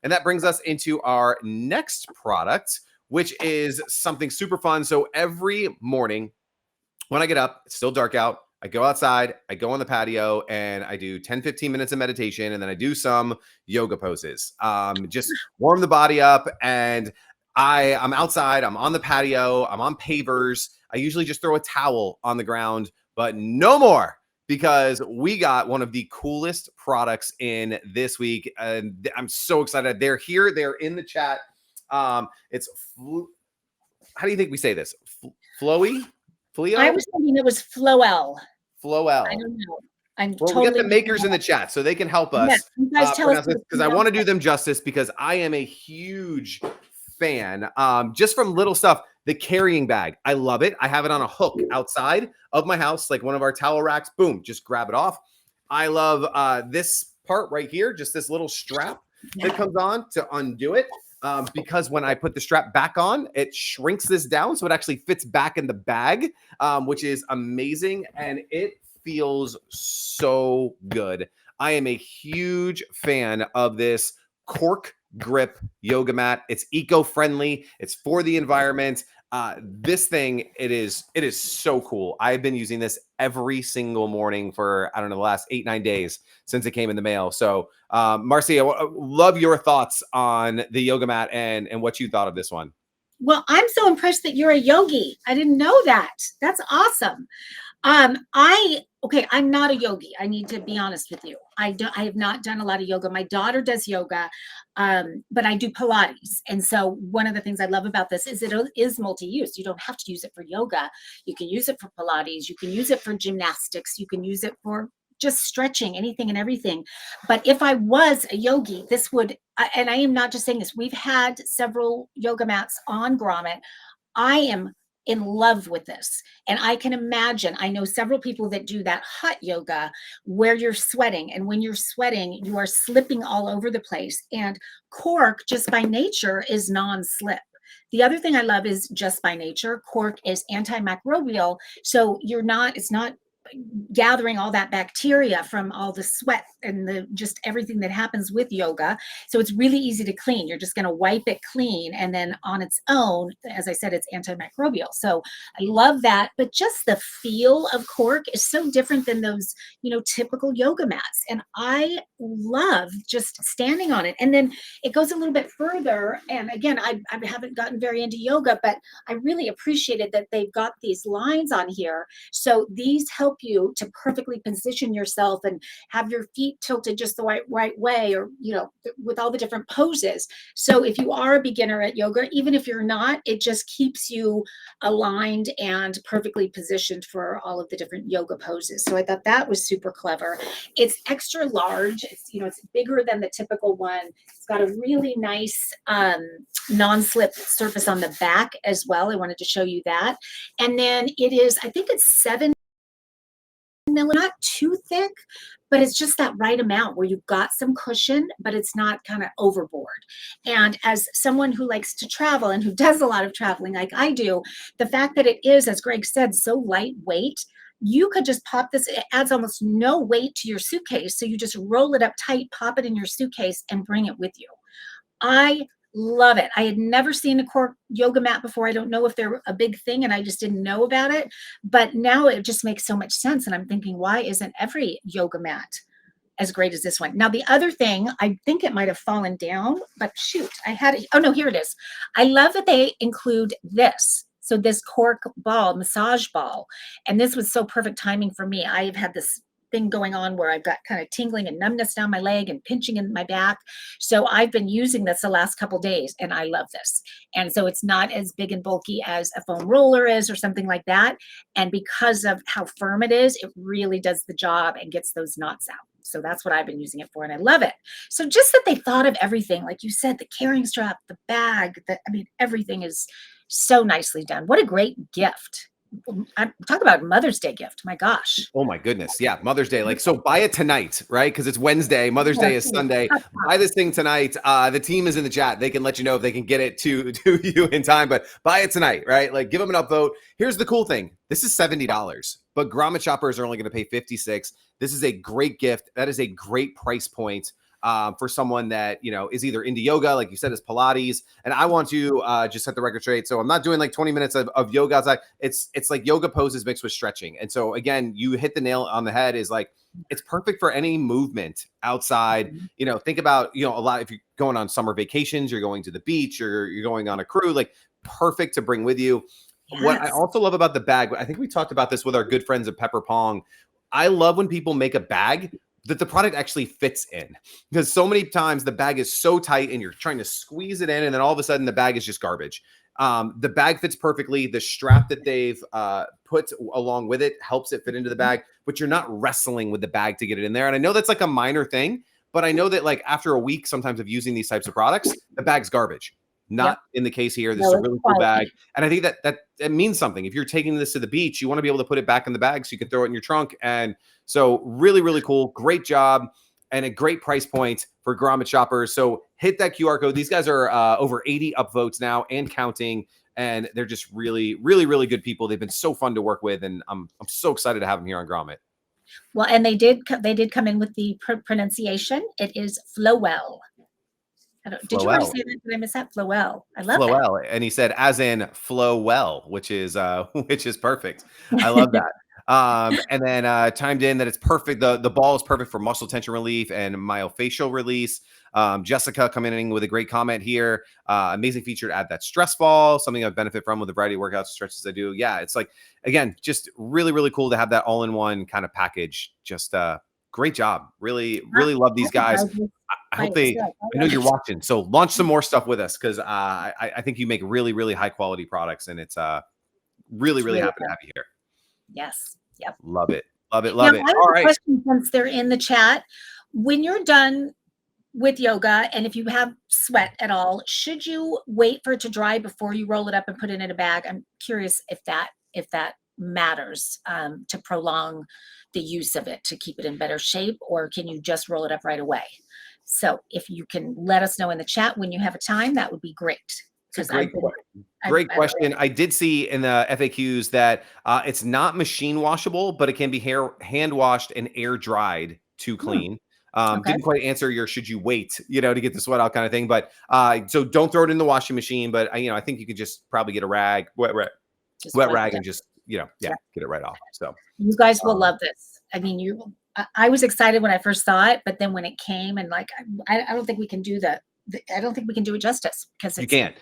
And that brings us into our next product, which is something super fun. So every morning when I get up, it's still dark out. I go outside, I go on the patio, and I do 10, 15 minutes of meditation, and then I do some yoga poses. Just warm the body up, and I'm outside, I'm on the patio, I'm on pavers. I usually just throw a towel on the ground, but no more, because we got one of the coolest products in this week, and I'm so excited. They're here, they're in the chat. It's how do you think we say this? Floele? I was thinking it was Floele. Floele. I don't know. We get the makers in the chat, so they can help us pronounce this, because I want to do them justice, because I am a huge fan. Just from little stuff, the carrying bag, I love it. I have it on a hook outside of my house, like one of our towel racks. Boom, just grab it off. I love this part right here, just this little strap that comes on to undo it. Because when I put the strap back on, it shrinks this down, so it actually fits back in the bag, which is amazing, and it feels so good. I am a huge fan of this Cork grip yoga mat. It's eco-friendly. It's for the environment. This thing, it is so cool. I've been using this every single morning for, I don't know, the last 8-9 days since it came in the mail. So, Marcy, I love your thoughts on the yoga mat and what you thought of this one. Well, I'm so impressed that you're a yogi. I didn't know that. That's awesome. I'm not a yogi. I need to be honest with you. I have not done a lot of yoga. My daughter does yoga, but I do Pilates. And so one of the things I love about this is it is multi-use. You don't have to use it for yoga. You can use it for Pilates. You can use it for gymnastics. You can use it for just stretching, anything and everything. But if I was a yogi, this would, and I am not just saying this, we've had several yoga mats on Grommet. I am in love with this. And I can imagine, I know several people that do that hot yoga where you're sweating. And when you're sweating, you are slipping all over the place. And Cork, just by nature, is non-slip. The other thing I love is just by nature, Cork is antimicrobial. So it's not gathering all that bacteria from all the sweat and just everything that happens with yoga. So it's really easy to clean. You're just going to wipe it clean. And then on its own, as I said, it's antimicrobial. So I love that. But just the feel of Cork is so different than those, typical yoga mats. And I love just standing on it. And then it goes a little bit further. And again, I haven't gotten very into yoga, but I really appreciated that they've got these lines on here. So these help you to perfectly position yourself and have your feet tilted just the right way, or with all the different poses. So if you are a beginner at yoga, even if you're not, it just keeps you aligned and perfectly positioned for all of the different yoga poses. So I thought that was super clever. It's extra large. It's bigger than the typical one. It's got a really nice non-slip surface on the back as well. I wanted to show you that. And then I think it's 7 not too thick, but it's just that right amount where you've got some cushion, but it's not kind of overboard. And as someone who likes to travel and who does a lot of traveling like I do, the fact that it is, as Greg said, so lightweight, you could just pop this. It adds almost no weight to your suitcase. So you just roll it up tight, pop it in your suitcase, and bring it with you. I love it. I had never seen a Cork yoga mat before. I don't know if they're a big thing and I just didn't know about it, but now it just makes so much sense. And I'm thinking, why isn't every yoga mat as great as this one? Now, the other thing, I think it might've fallen down, but shoot, I had it. Oh no, here it is. I love that they include this. So this Cork ball, massage ball, and this was so perfect timing for me. I've had this thing going on where I've got kind of tingling and numbness down my leg and pinching in my back. So I've been using this the last couple of days and I love this. And so it's not as big and bulky as a foam roller is or something like that. And because of how firm it is, it really does the job and gets those knots out. So that's what I've been using it for, and I love it. So just that they thought of everything, like you said, the carrying strap, the bag, everything is so nicely done. What a great gift. Talk about Mother's Day gift. My gosh. Oh my goodness. Yeah. Mother's Day. So buy it tonight, right? Because it's Wednesday. Mother's Day is Sunday. Buy this thing tonight. The team is in the chat. They can let you know if they can get it to you in time, but buy it tonight, right? Like give them an upvote. Here's the cool thing. This is $70, but Grommet shoppers are only going to pay $56. This is a great gift. That is a great price point. for someone that, you know, is either into yoga, like you said, is Pilates. And I want to just set the record straight. So I'm not doing like 20 minutes of yoga outside. It's like yoga poses mixed with stretching. And so again, you hit the nail on the head, is like, it's perfect for any movement outside. You know, think about, you know, a lot, if you're going on summer vacations, you're going to the beach, or you're going on a crew, like perfect to bring with you. Yes. What I also love about the bag, I think we talked about this with our good friends at Pepper Pong. I love when people make a bag that the product actually fits in, because so many times the bag is so tight and you're trying to squeeze it in, and then all of a sudden the bag is just garbage. The bag fits perfectly. The strap that they've put along with it helps it fit into the bag, but you're not wrestling with the bag to get it in there. And I know that's like a minor thing, but I know that like after a week sometimes of using these types of products, the bag's garbage. Not in the case here. This is a really cool bag. And I think that means something. If you're taking this to the beach, you want to be able to put it back in the bag so you can throw it in your trunk. And so really, really cool. Great job. And a great price point for Grommet shoppers. So hit that QR code. These guys are over 80 upvotes now and counting. And they're just really, really, really good people. They've been so fun to work with. And I'm so excited to have them here on Grommet. Well, and they did come in with the pronunciation. It is Floele. Did you already say that? Did I miss that? Floele. I love Floele. And he said, as in flow well, which is perfect. I love that. And then timed in that it's perfect. The ball is perfect for muscle tension relief and myofascial release. Jessica coming in with a great comment here. Amazing feature to add that stress ball, something I benefit from with the variety of workouts and stretches I do. Yeah, it's like, again, just really, really cool to have that all-in-one kind of package. Just great job. Really, really love these guys. I hope I know you're watching. So launch some more stuff with us, because I think you make really, really high quality products, and it's really, really happy to have you here. Yes. Yep. Love it. Love it. Love it. I have a question, since they're in the chat. When you're done with yoga, and if you have sweat at all, should you wait for it to dry before you roll it up and put it in a bag? I'm curious if that matters to prolong the use of it, to keep it in better shape, or can you just roll it up right away? So if you can let us know in the chat when you have a time, that would be great. Great question. I did see in the FAQs that it's not machine washable, but it can be hand washed and air dried to clean. Didn't quite answer your should you wait, to get the sweat out kind of thing. But so don't throw it in the washing machine. But I think you could just probably get a wet rag, and just get it right off. So you guys will love this. I mean, I was excited when I first saw it, but then when it came, and like I don't think we can do that. I don't think we can do it justice, because you can't.